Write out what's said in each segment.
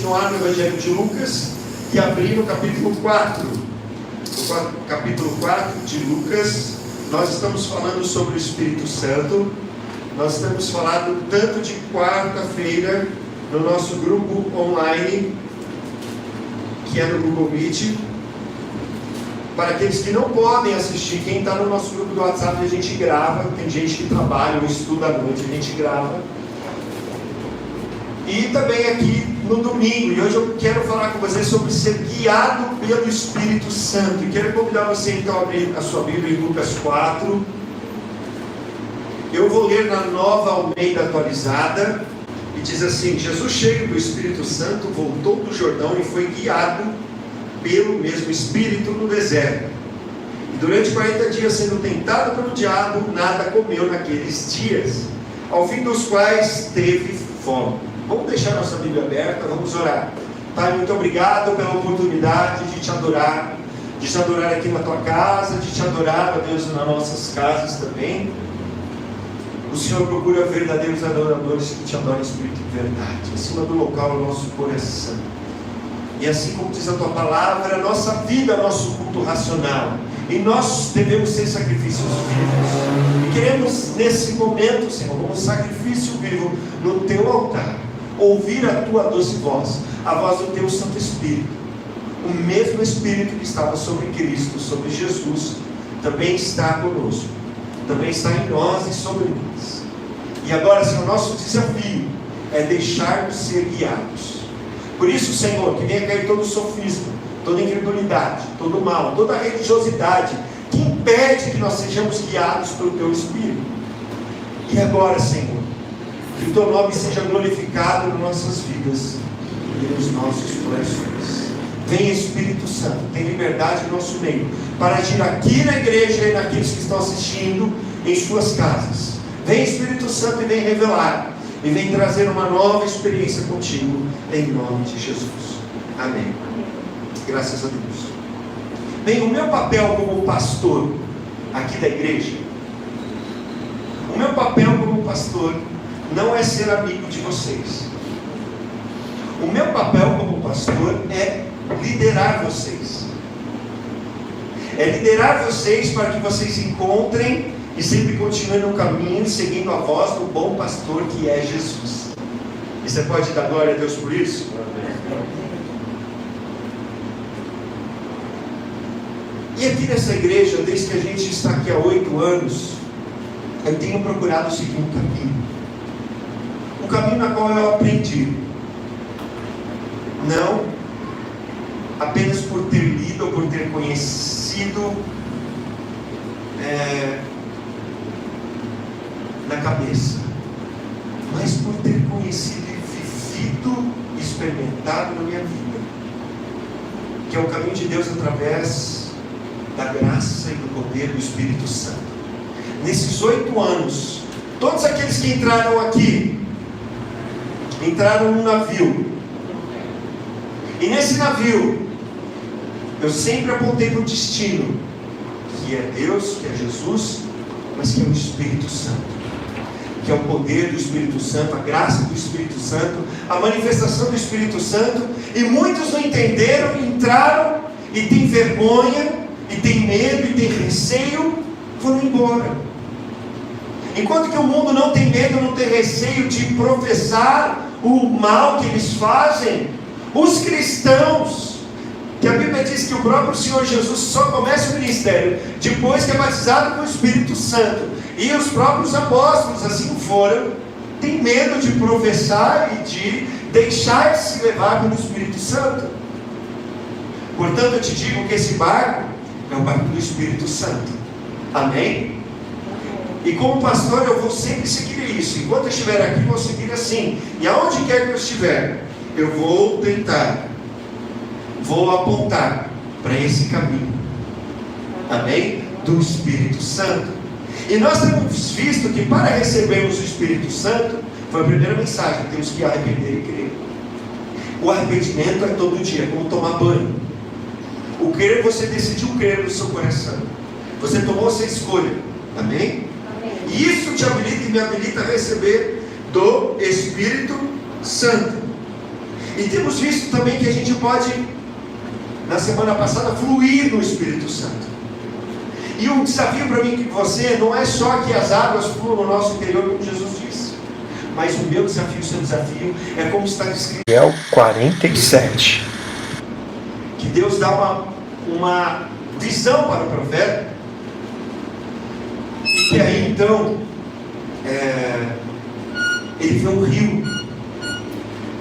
continuar no Evangelho de Lucas e abrir no capítulo 4. No capítulo 4 de Lucas, nós estamos falando sobre o Espírito Santo. Nós temos falado tanto de quarta-feira no nosso grupo online, que é no Google Meet. Para aqueles que não podem assistir, quem está no nosso grupo do WhatsApp, a gente grava. Tem gente que trabalha ou estuda à noite, a gente grava. E também aqui no domingo. E hoje eu quero falar com vocês sobre ser guiado pelo Espírito Santo. E quero convidar você então a abrir a sua Bíblia em Lucas 4. Eu vou ler na Nova Almeida atualizada. E diz assim: Jesus, cheio do Espírito Santo, voltou do Jordão e foi guiado pelo mesmo Espírito no deserto. E durante 40 dias, sendo tentado pelo diabo, nada comeu naqueles dias, ao fim dos quais teve fome. Vamos deixar nossa Bíblia aberta, vamos orar. Pai, muito obrigado pela oportunidade de te adorar aqui na tua casa, de te adorar, ó Deus, nas nossas casas também. O Senhor procura verdadeiros adoradores que te adoram em espírito e verdade. Acima do local é o nosso coração. E assim como diz a tua palavra, a nossa vida é nosso culto racional. E nós devemos ser sacrifícios vivos. E queremos nesse momento, Senhor, como sacrifício vivo no teu altar, ouvir a tua doce voz, a voz do teu Santo Espírito. O mesmo Espírito que estava sobre Cristo, sobre Jesus, também está conosco. Também está em nós e sobre nós. E agora, Senhor, nosso desafio é deixarmos ser guiados. Por isso, Senhor, que venha cair todo o sofisma, toda incredulidade, todo o mal, toda a religiosidade que impede que nós sejamos guiados pelo Teu Espírito. E agora, Senhor, que o Teu nome seja glorificado nas nossas vidas e nos nossos corações. Venha, Espírito Santo, tem liberdade no nosso meio para agir aqui na igreja e naqueles que estão assistindo em suas casas. Vem, Espírito Santo, e vem revelar. E vem trazer uma nova experiência contigo, em nome de Jesus. Amém. Graças a Deus. Bem, o meu papel como pastor aqui da igreja, o meu papel como pastor não é ser amigo de vocês. O meu papel como pastor é liderar vocês. É liderar vocês para que vocês encontrem e sempre continue no caminho, seguindo a voz do bom pastor que é Jesus. E você pode dar glória a Deus por isso? E aqui nessa igreja, desde que a gente está aqui há 8 anos, eu tenho procurado seguir um caminho. Um caminho na qual eu aprendi. Não apenas por ter lido ou por ter conhecido na cabeça, mas por ter conhecido e vivido, experimentado na minha vida, que é o caminho de Deus através da graça e do poder do Espírito Santo. Nesses 8 anos, todos aqueles que entraram aqui, entraram num navio, e nesse navio, eu sempre apontei para o destino, que é Deus, que é Jesus, mas que é o Espírito Santo, que é o poder do Espírito Santo, a graça do Espírito Santo, a manifestação do Espírito Santo. E muitos não entenderam, entraram e têm vergonha, e têm medo, e têm receio, foram embora. Enquanto que o mundo não tem medo, não tem receio de professar o mal que eles fazem, os cristãos, que a Bíblia diz que o próprio Senhor Jesus só começa o ministério depois que é batizado com o Espírito Santo, e os próprios apóstolos assim foram, tem medo de professar e de deixar-se levar pelo Espírito Santo. Portanto, eu te digo que esse barco é o barco do Espírito Santo. Amém? E como pastor eu vou sempre seguir isso. Enquanto eu estiver aqui, vou seguir assim. E aonde quer que eu estiver, eu vou tentar, vou apontar para esse caminho. Amém? Do Espírito Santo. E nós temos visto que para recebermos o Espírito Santo, foi a primeira mensagem, temos que arrepender e crer. O arrependimento é todo dia, como tomar banho. O crer, você decidiu crer no seu coração. Você tomou essa escolha. Amém? Amém. E isso te habilita e me habilita a receber do Espírito Santo. E temos visto também que a gente pode, na semana passada, fluir no Espírito Santo. E o desafio para mim e para você não é só que as águas fluam no nosso interior, como Jesus disse. Mas o meu desafio, o seu desafio, é como está descrito em Ezequiel 47. Que Deus dá uma visão para o profeta. E que aí então, ele vê um rio.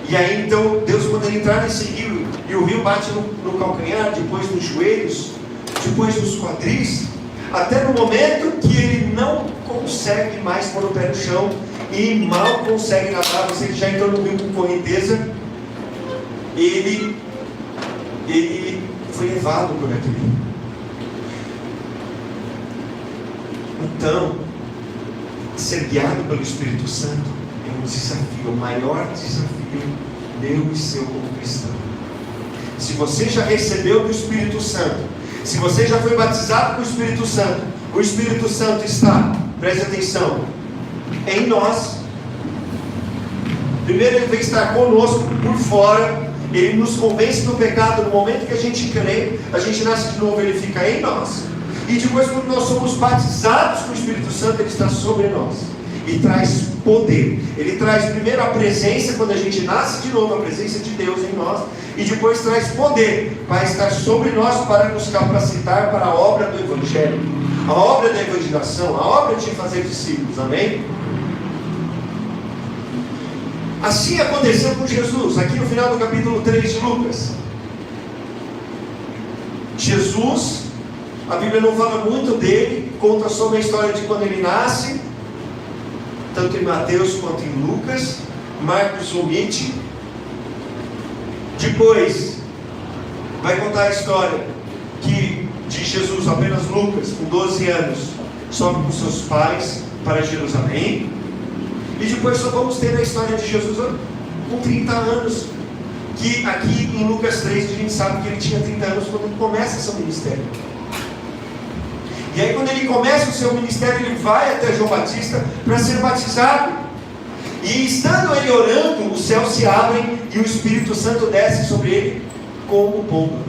E aí então, Deus manda ele entrar nesse rio. E o rio bate no calcanhar, depois nos joelhos, depois nos quadris. Até no momento que ele não consegue mais pôr o pé no chão e mal consegue nadar. Você que já entrou no rio com correnteza, ele foi levado por aquele rio. Então, ser guiado pelo Espírito Santo é um desafio, o maior desafio meu e seu como cristão. Se você já recebeu do Espírito Santo, se você já foi batizado com o Espírito Santo está, preste atenção, em nós. Primeiro ele vem estar conosco por fora, ele nos convence do pecado. No momento que a gente crê, a gente nasce de novo, ele fica em nós. E depois, quando nós somos batizados com o Espírito Santo, ele está sobre nós e traz poder. Ele traz primeiro a presença, quando a gente nasce de novo, a presença de Deus em nós, e depois traz poder para estar sobre nós, para nos capacitar para a obra do Evangelho, a obra da evangelização, a obra de fazer discípulos. Amém? Assim aconteceu com Jesus, aqui no final do capítulo 3 de Lucas. Jesus, a Bíblia não fala muito dele, conta sobre a história de quando ele nasce, tanto em Mateus quanto em Lucas. Marcos omite. Depois vai contar a história de Jesus, apenas Lucas, com 12 anos, sobe com seus pais para Jerusalém. E depois só vamos ter a história de Jesus com 30 anos, que aqui em Lucas 3 a gente sabe que ele tinha 30 anos quando ele começa seu ministério. E aí quando ele começa o seu ministério, ele vai até João Batista para ser batizado. E estando ele orando, os céus se abrem e o Espírito Santo desce sobre ele como pomba.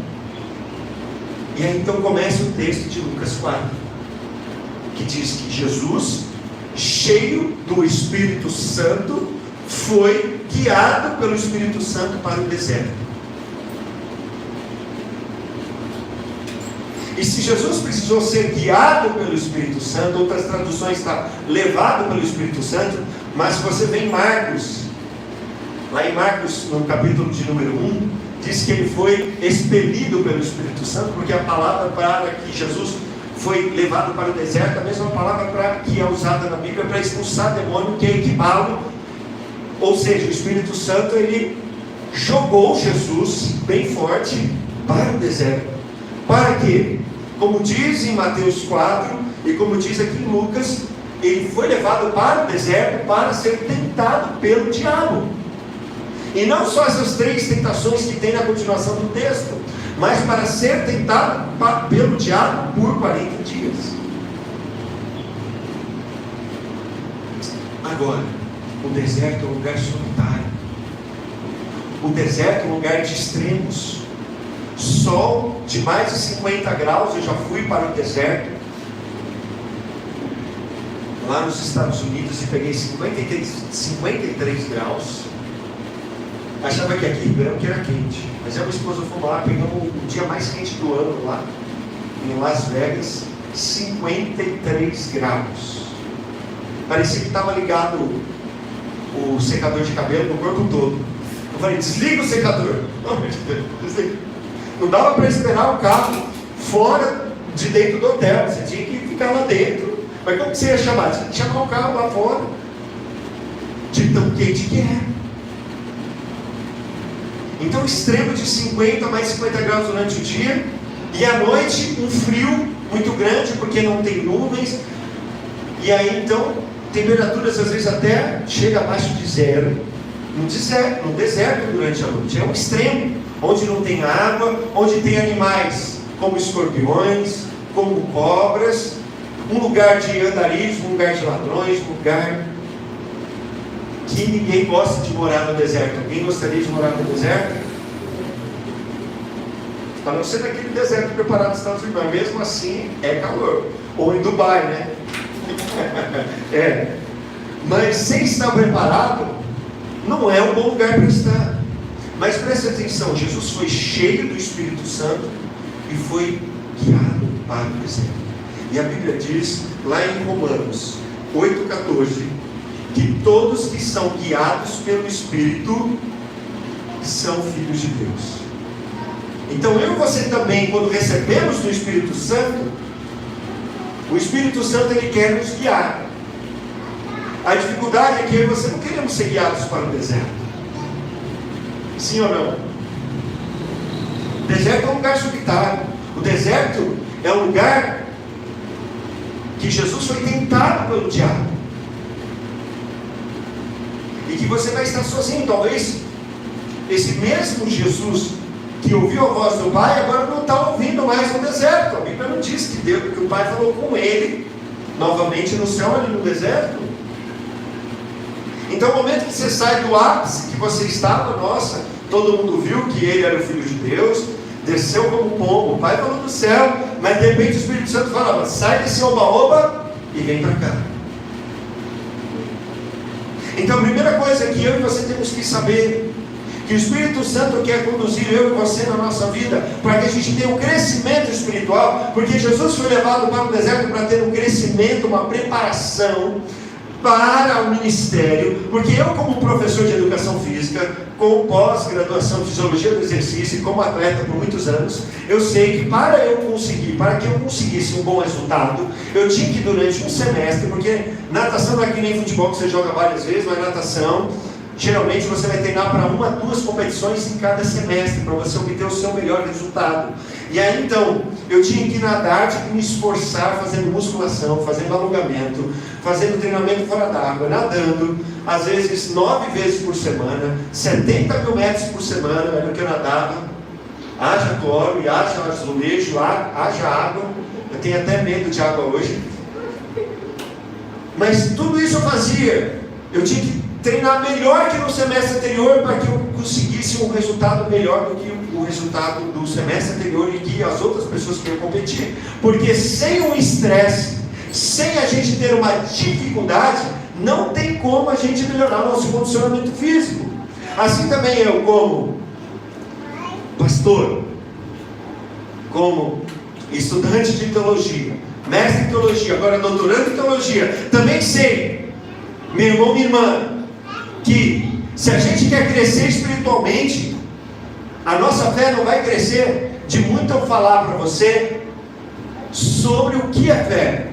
E aí então começa o texto de Lucas 4, que diz que Jesus, cheio do Espírito Santo, foi guiado pelo Espírito Santo para o deserto. E se Jesus precisou ser guiado pelo Espírito Santo, outras traduções está levado pelo Espírito Santo, mas se você vê em Marcos, lá em Marcos, no capítulo de número 1, diz que ele foi expelido pelo Espírito Santo, porque a palavra para que Jesus foi levado para o deserto, a mesma palavra que é usada na Bíblia para expulsar demônio, que é equivalo, ou seja, o Espírito Santo, ele jogou Jesus bem forte para o deserto. Para quê? Como diz em Mateus 4, e como diz aqui em Lucas, ele foi levado para o deserto para ser tentado pelo diabo. E não só essas 3 tentações que tem na continuação do texto, mas para ser tentado pelo diabo por 40 dias. Agora, o deserto é um lugar solitário. O deserto é um lugar de extremos. Sol de mais de 50 graus, eu já fui para o deserto, lá nos Estados Unidos, e peguei 53 graus. Achava que aqui em Ribeirão que era quente, mas a minha esposa foi lá, pegamos o dia mais quente do ano lá, em Las Vegas, 53 graus. Parecia que estava ligado o secador de cabelo no corpo todo. Eu falei, desliga o secador. Não dava para esperar o carro fora de dentro do hotel, você tinha que ficar lá dentro. Mas como que você ia chamar? Você tinha que chamar o carro lá fora, de tão quente que é. Então extremo de 50 mais 50 graus durante o dia, e à noite um frio muito grande, porque não tem nuvens. E aí então temperaturas às vezes até chega abaixo de zero no deserto durante a noite. É um extremo, onde não tem água, onde tem animais como escorpiões, como cobras, um lugar de andarilhos, um lugar de ladrões, um lugar que ninguém gosta de morar no deserto. Alguém gostaria de morar no deserto? A não ser naquele deserto preparado nos Estados Unidos, mas mesmo assim é calor. Ou em Dubai, né? Mas sem estar preparado, não é um bom lugar para estar. Mas preste atenção, Jesus foi cheio do Espírito Santo e foi guiado para o deserto. E a Bíblia diz, lá em Romanos 8,14, que todos que são guiados pelo Espírito são filhos de Deus. Então eu e você também, quando recebemos do Espírito Santo, o Espírito Santo ele quer nos guiar. A dificuldade é que eu e você não queremos ser guiados para o deserto. Sim ou não? O deserto é um lugar solitário. O deserto é um lugar que Jesus foi tentado pelo diabo. E que você vai estar sozinho. Talvez esse mesmo Jesus que ouviu a voz do Pai, agora não está ouvindo mais no deserto. A Bíblia não diz que o Pai falou com ele novamente no céu, ali no deserto. Então, o momento que você sai do ápice que você estava, nossa, todo mundo viu que ele era o Filho de Deus, desceu como pombo, o Pai falou do céu, mas de repente o Espírito Santo falava, sai desse oba-oba e vem para cá. Então, a primeira coisa que eu e você temos que saber, que o Espírito Santo quer conduzir eu e você na nossa vida, para que a gente tenha um crescimento espiritual, porque Jesus foi levado para o deserto para ter um crescimento, uma preparação para o ministério, porque eu, como professor de educação física, com pós-graduação em fisiologia do exercício e como atleta por muitos anos, eu sei que para que eu conseguisse um bom resultado, eu tinha que durante um semestre, porque natação não é que nem futebol que você joga várias vezes, mas natação geralmente você vai treinar para 1 a 2 competições em cada semestre, para você obter o seu melhor resultado. E aí então, eu tinha que nadar, tinha que me esforçar fazendo musculação, fazendo alongamento, fazendo treinamento fora d'água, nadando, às vezes 9 vezes por semana, 70 mil metros por semana, era o que eu nadava. Haja cloro e haja azulejo, haja água. Eu tenho até medo de água hoje. Mas tudo isso eu fazia. Eu tinha que treinar melhor que no semestre anterior para que eu conseguisse um resultado melhor do que o resultado do semestre anterior e que as outras pessoas que iam competir. Porque sem um estresse, sem a gente ter uma dificuldade, não tem como a gente melhorar o nosso condicionamento físico. Assim também eu, como pastor, como estudante de teologia, mestre em teologia, agora doutorando em teologia, também sei, meu irmão, minha irmã, que se a gente quer crescer espiritualmente, a nossa fé não vai crescer de muito eu falar para você sobre o que é fé.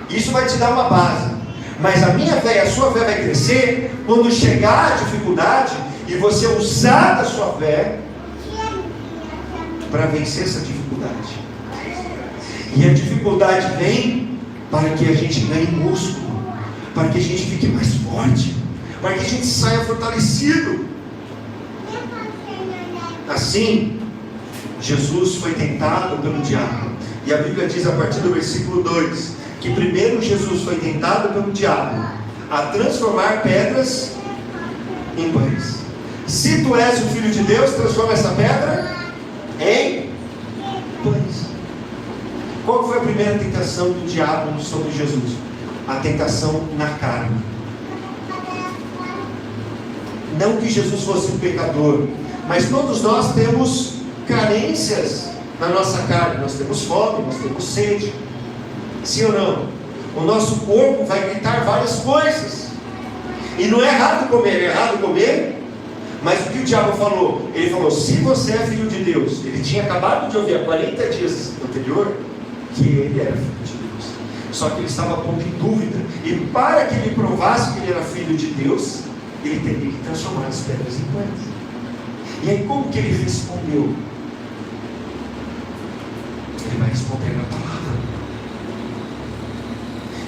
Isso vai te dar uma base, mas a minha fé e a sua fé vai crescer quando chegar a dificuldade e você usar da sua fé para vencer essa dificuldade. E a dificuldade vem para que a gente ganhe músculo, para que a gente fique mais forte, para que a gente saia fortalecido. Assim, Jesus foi tentado pelo diabo. E a Bíblia diz a partir do versículo 2, que primeiro Jesus foi tentado pelo diabo a transformar pedras em pães. Se tu és o Filho de Deus, transforma essa pedra em pães. Qual foi a primeira tentação do diabo sobre Jesus? A tentação na carne. Não que Jesus fosse um pecador, mas todos nós temos carências na nossa carne. Nós temos fome, nós temos sede. Sim ou não? O nosso corpo vai gritar várias coisas. E não é errado comer, mas o que o diabo falou? Ele falou, se você é filho de Deus. Ele tinha acabado de ouvir há 40 dias anterior que ele era filho de Deus. Só que ele estava pondo em dúvida. E para que ele provasse que ele era filho de Deus, ele teria que transformar as pedras em pães. E aí como que ele respondeu? Ele vai responder na palavra.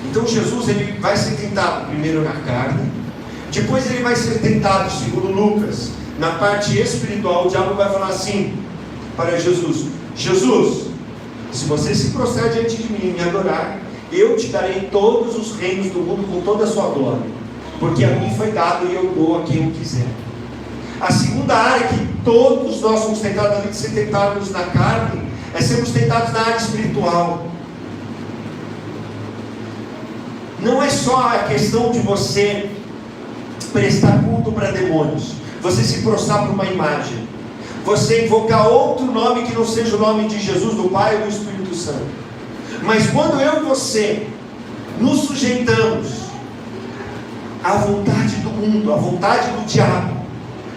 Então Jesus ele vai ser tentado primeiro na carne, depois ele vai ser tentado, segundo Lucas, na parte espiritual. O diabo vai falar assim para Jesus: Jesus, se você se prostrar diante de mim e me adorar, eu te darei todos os reinos do mundo com toda a sua glória. porque a mim foi dado e eu dou a quem eu quiser. A segunda área que todos nós somos tentados, além de ser tentados na carne, é sermos tentados na área espiritual. Não é só a questão de você prestar culto para demônios, você se prostrar para uma imagem, você invocar outro nome que não seja o nome de Jesus, do Pai ou do Espírito Santo. Mas quando eu e você nos sujeitamos à vontade do mundo, à vontade do diabo,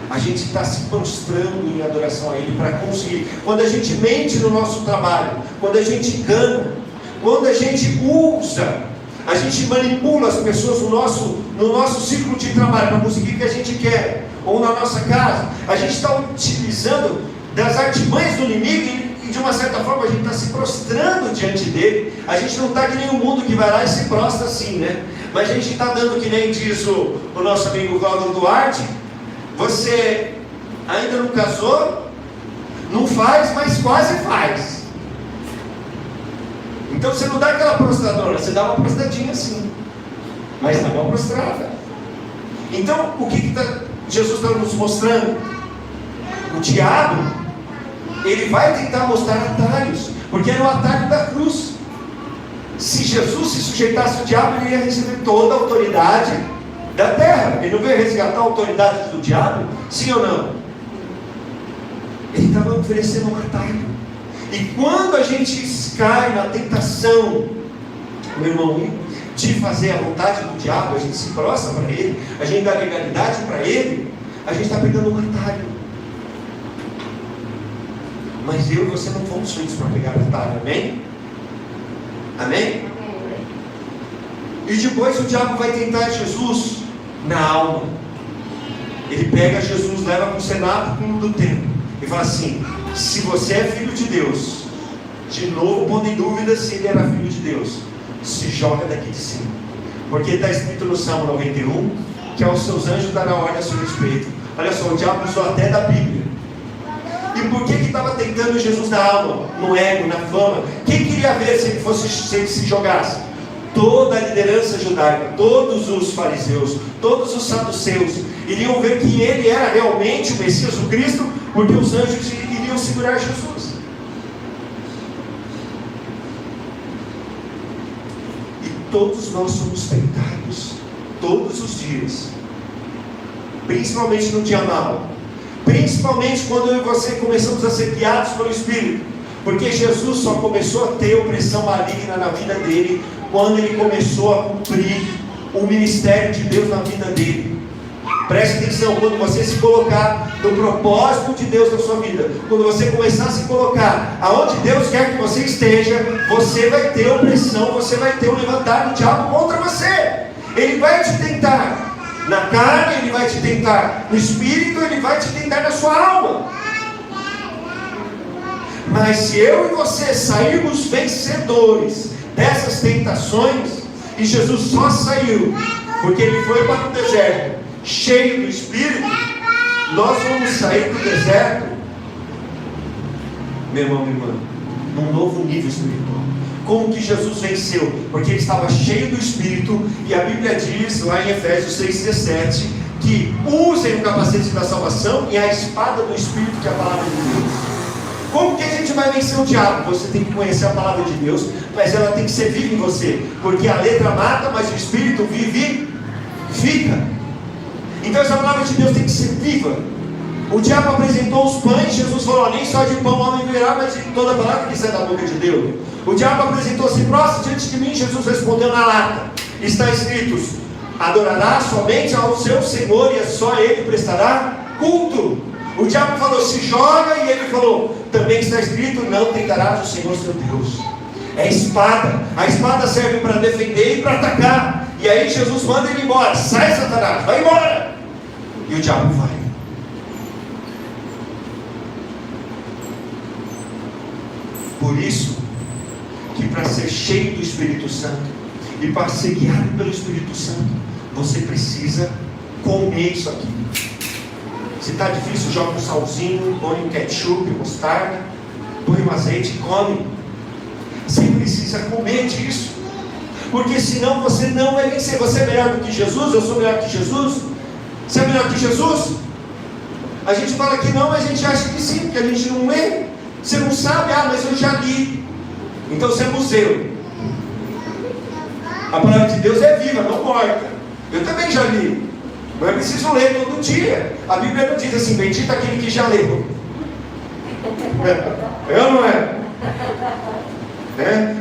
a gente está se prostrando em adoração a Ele para conseguir. Quando a gente mente no nosso trabalho, quando a gente engana, quando a gente usa, a gente manipula as pessoas no nosso ciclo de trabalho para conseguir o que a gente quer, ou na nossa casa, a gente está utilizando das artimanhas do inimigo e de uma certa forma a gente está se prostrando diante dele. A gente não está que nem o mundo que vai lá e se prostra assim, né? Mas a gente está dando, que nem diz o nosso amigo Cláudio Duarte: você ainda não casou, não faz, mas quase faz. Então você não dá aquela prostradona, você dá uma prostradinha assim, mas não é uma prostrada. Então o que Jesus está nos mostrando? O diabo, ele vai tentar mostrar atalhos, porque era o atalho da cruz. Se Jesus se sujeitasse ao diabo, ele ia receber toda a autoridade da terra. Ele não veio resgatar a autoridade do diabo? Sim ou não? Ele estava oferecendo um atalho. E quando a gente cai na tentação, meu irmão, de fazer a vontade do diabo, a gente se prostra para ele, a gente dá legalidade para ele, a gente está pegando um atalho. Mas eu e você não fomos feitos para pegar atalho, amém? Amém? E depois o diabo vai tentar Jesus na alma. Ele pega Jesus, leva para o cenáculo do templo e fala assim: se você é filho de Deus, de novo pondo em dúvida se ele era filho de Deus, se joga daqui de cima, porque está escrito no Salmo 91 que aos seus anjos dará ordem a seu respeito. Olha só, o diabo usou até da Bíblia. E por que estava tentando Jesus na alma, no ego, na fama? Quem queria ver se ele se jogasse? Toda a liderança judaica, todos os fariseus, todos os saduceus iriam ver que ele era realmente o Messias, o Cristo, porque os anjos iriam segurar Jesus. E todos nós somos tentados todos os dias, principalmente no dia mau, principalmente quando eu e você começamos a ser guiados pelo Espírito, porque Jesus só começou a ter opressão maligna na vida dele quando ele começou a cumprir o ministério de Deus na vida dele. Preste atenção, quando você se colocar no propósito de Deus na sua vida, quando você começar a se colocar aonde Deus quer que você esteja, você vai ter opressão, você vai ter o levantar do diabo contra você. Ele vai te tentar na carne, ele vai te tentar no espírito, ele vai te tentar na sua alma. Mas se eu e você sairmos vencedores dessas tentações, e Jesus só saiu porque ele foi para o deserto cheio do Espírito, nós vamos sair do deserto, meu irmão, minha irmã, num novo nível espiritual. Como que Jesus venceu? Porque ele estava cheio do Espírito, e a Bíblia diz lá em Efésios 6,17 que usem o capacete da salvação e a espada do Espírito, que é a palavra de Deus. Como que a gente vai vencer o diabo? Você tem que conhecer a palavra de Deus, mas ela tem que ser viva em você, porque a letra mata, mas o Espírito vivifica. Então essa palavra de Deus tem que ser viva. O diabo apresentou os pães, Jesus falou: nem só de pão o homem viverá, mas de toda a palavra que sai da boca de Deus. O diabo apresentou-se: prostra diante de mim. Jesus respondeu na lata: está escrito, adorará somente ao seu Senhor, e a só ele prestará culto. O diabo falou: se joga, e ele falou: também está escrito, não tentarás o Senhor seu Deus. É espada. A espada serve para defender e para atacar. E aí Jesus manda ele embora: sai, Satanás, vai embora. E o diabo vai. Por isso que para ser cheio do Espírito Santo e para ser guiado pelo Espírito Santo, você precisa comer isso aqui. Se está difícil, joga um salzinho, põe um ketchup, mostarda, põe um azeite e come. Você precisa comer disso, porque senão você não vai vencer. Você é melhor do que Jesus? Eu sou melhor que Jesus? Você é melhor que Jesus? A gente fala que não, mas a gente acha que sim, porque a gente não lê. Você não sabe, mas eu já li. Então você é museu. A palavra de Deus é viva, não morta. Eu também já li, mas eu preciso ler todo dia. A Bíblia não diz assim: bendito aquele que já leu. É ou não é?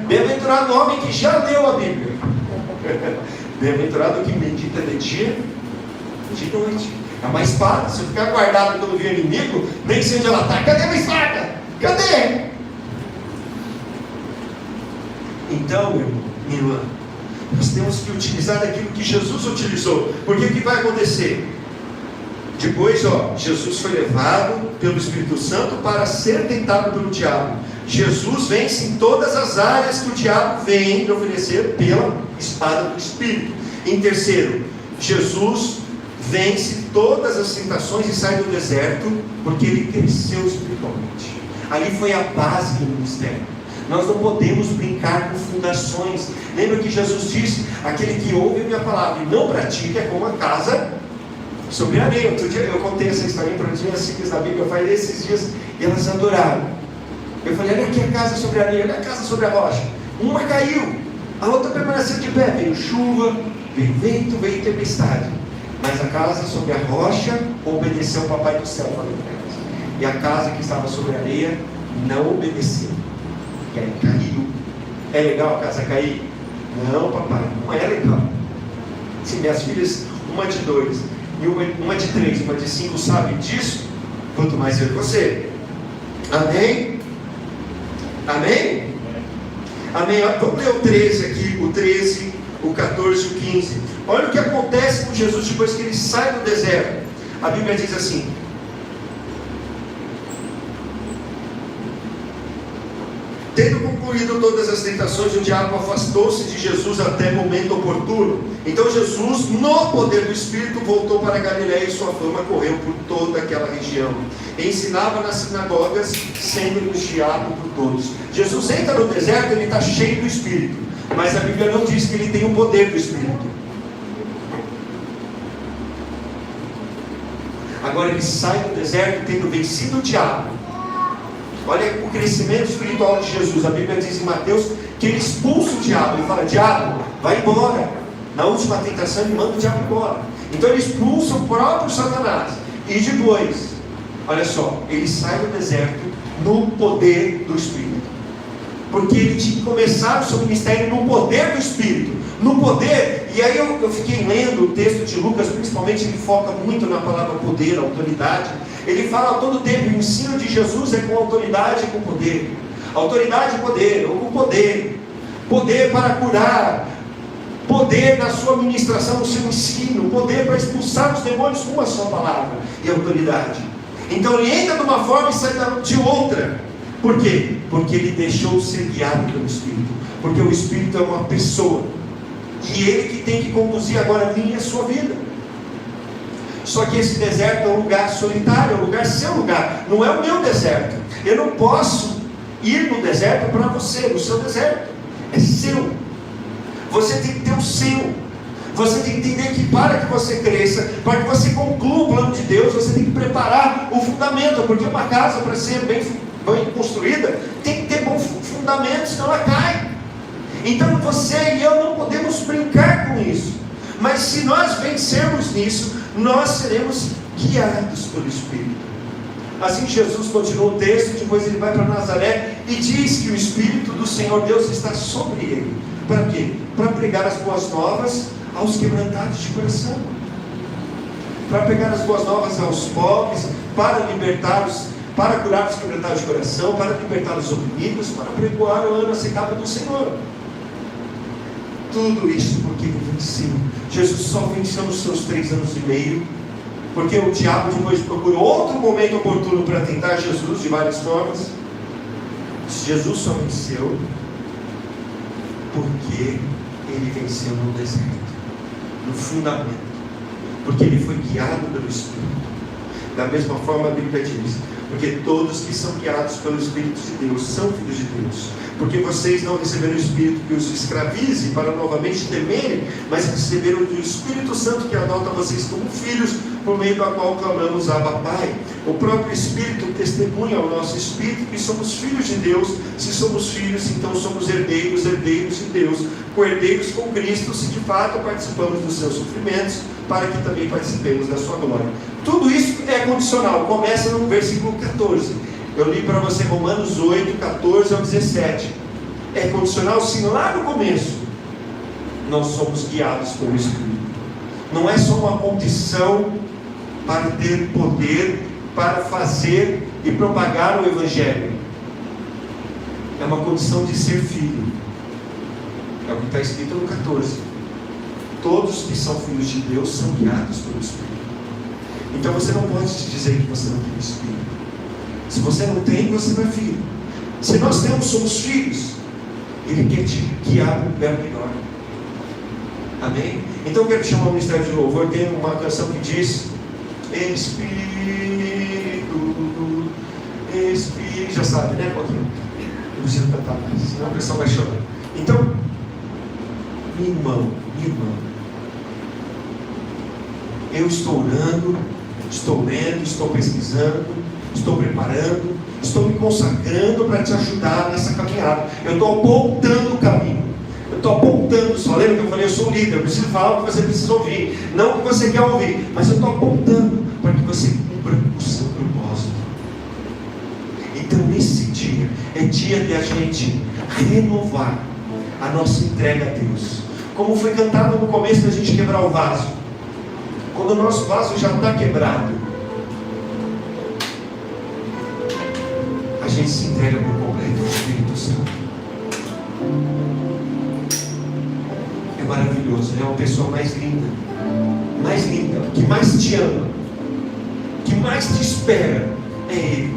Bem-aventurado o homem que já leu a Bíblia. Bem-aventurado que medita de dia e de noite. É uma espada. Se eu ficar guardado quando vir inimigo, nem sei onde ela está. Cadê a minha espada? Cadê? Então, meu irmão, minha irmã, nós temos que utilizar aquilo que Jesus utilizou. Porque o que vai acontecer? Depois, Jesus foi levado pelo Espírito Santo para ser tentado pelo diabo. Jesus vence em todas as áreas que o diabo vem lhe oferecer pela espada do Espírito. Em terceiro, Jesus vence todas as tentações e sai do deserto, porque ele cresceu espiritualmente. Ali foi a base do ministério. Nós não podemos brincar com fundações. Lembra que Jesus disse: aquele que ouve a minha palavra e não pratica é como a casa sobre a areia. Outro dia eu contei essa história para as minhas filhas da Bíblia. Eu falei esses dias e elas adoraram. Eu falei: olha aqui a casa sobre a areia, olha a casa sobre a rocha. Uma caiu, a outra permaneceu de pé. Veio chuva, veio vento, veio tempestade, mas a casa sobre a rocha obedeceu ao papai do céu, falei para elas. E a casa que estava sobre a areia não obedeceu, e aí caiu. É legal a casa cair? Não, papai, não é legal. Se minhas filhas, uma de 2 e uma de 3, uma de 5 sabem disso, quanto mais eu e você. Amém? Amém? Amém? Vamos ler o 13 aqui, o 13, o 14 e o 15. Olha o que acontece com Jesus depois que ele sai do deserto. A Bíblia diz assim: tendo concluído todas as tentações, o diabo afastou-se de Jesus até momento oportuno. Então Jesus, no poder do Espírito, voltou para a Galiléia e sua fama correu por toda aquela região. Ensinava nas sinagogas, sendo elogiado por todos. Jesus entra no deserto, ele está cheio do Espírito, mas a Bíblia não diz que ele tem o poder do Espírito. Agora ele sai do deserto tendo vencido o diabo. Olha o crescimento espiritual de Jesus. A Bíblia diz em Mateus que ele expulsa o diabo. Ele fala: diabo, vai embora. Na última tentação ele manda o diabo embora. Então ele expulsa o próprio Satanás. E depois, olha só, ele sai do deserto no poder do Espírito. Porque ele tinha que começar o seu ministério no poder do Espírito. No poder. E aí eu fiquei lendo o texto de Lucas, principalmente ele foca muito na palavra poder, autoridade. Ele fala a todo tempo: o ensino de Jesus é com autoridade e com poder. Autoridade e poder, ou com poder. Poder para curar, poder na sua ministração, no seu ensino, poder para expulsar os demônios com a sua palavra e autoridade. Então ele entra de uma forma e sai de outra. Por quê? Porque ele deixou ser guiado pelo Espírito. Porque o Espírito é uma pessoa, e ele que tem que conduzir agora a minha e a sua vida. Só que esse deserto é um lugar solitário, é um lugar seu lugar, não é o meu deserto. Eu não posso ir no deserto para você, no seu deserto, é seu. Você tem que ter o seu. Você tem que entender que para que você cresça, para que você conclua o plano de Deus, você tem que preparar o fundamento, porque uma casa, para ser bem construída, tem que ter bom fundamento, senão ela cai. Então você e eu não podemos brincar com isso. Mas se nós vencermos nisso, nós seremos guiados pelo Espírito. Assim Jesus continua o texto, depois ele vai para Nazaré e diz que o Espírito do Senhor Deus está sobre ele. Para quê? Para pregar as boas novas aos quebrantados de coração, para pregar as boas novas aos pobres, para libertá-los, para curar os quebrantados de coração, para libertar os oprimidos, para pregoar o ano aceitável do Senhor. Tudo isso porque ele venceu. Jesus só venceu nos seus 3 anos e meio, porque o diabo depois procurou outro momento oportuno para tentar Jesus de várias formas. Jesus só venceu porque ele venceu no deserto, no fundamento, porque ele foi guiado pelo Espírito. Da mesma forma a Bíblia diz: porque todos que são guiados pelo Espírito de Deus são filhos de Deus. Porque vocês não receberam o Espírito que os escravize para novamente temerem, mas receberam o Espírito Santo que adota vocês como filhos, por meio do qual clamamos Abba Pai. O próprio Espírito testemunha ao nosso Espírito que somos filhos de Deus. Se somos filhos, então somos herdeiros, herdeiros de Deus, co-herdeiros com Cristo, se de fato participamos dos seus sofrimentos, para que também participemos da sua glória. Tudo isso é condicional, começa no versículo 14. Eu li para você Romanos 8, 14 ao 17. É condicional sim, lá no começo. Nós somos guiados pelo Espírito. Não é só uma condição para ter poder, para fazer e propagar o Evangelho. É uma condição de ser filho. É o que está escrito no 14. Todos que são filhos de Deus são guiados pelo Espírito. Então você não pode te dizer que você não tem o Espírito. Se você não tem, você não é filho. Se nós temos, somos filhos. Ele quer te guiar para um lugar melhor. Amém? Então eu quero chamar o Ministério de Louvor. Tem uma canção que diz: Espírito, Espírito. Já sabe, né, Paulinho? Não precisa cantar mais, senão a pessoa vai chorar. Então, minha irmã, eu estou orando, estou lendo, estou pesquisando, estou preparando, estou me consagrando para te ajudar nessa caminhada. Eu estou apontando o caminho. Eu estou apontando, só lembra que eu falei, eu sou líder, eu preciso falar o que você precisa ouvir, não o que você quer ouvir, mas eu estou apontando para que você cumpra o seu propósito. Então nesse dia, é dia de a gente renovar a nossa entrega a Deus. Como foi cantado no começo, da gente quebrar o vaso. Quando o nosso vaso já está quebrado, a gente se entrega por completo ao Espírito Santo. É maravilhoso, é uma pessoa mais linda, que mais te ama, que mais te espera, é Ele.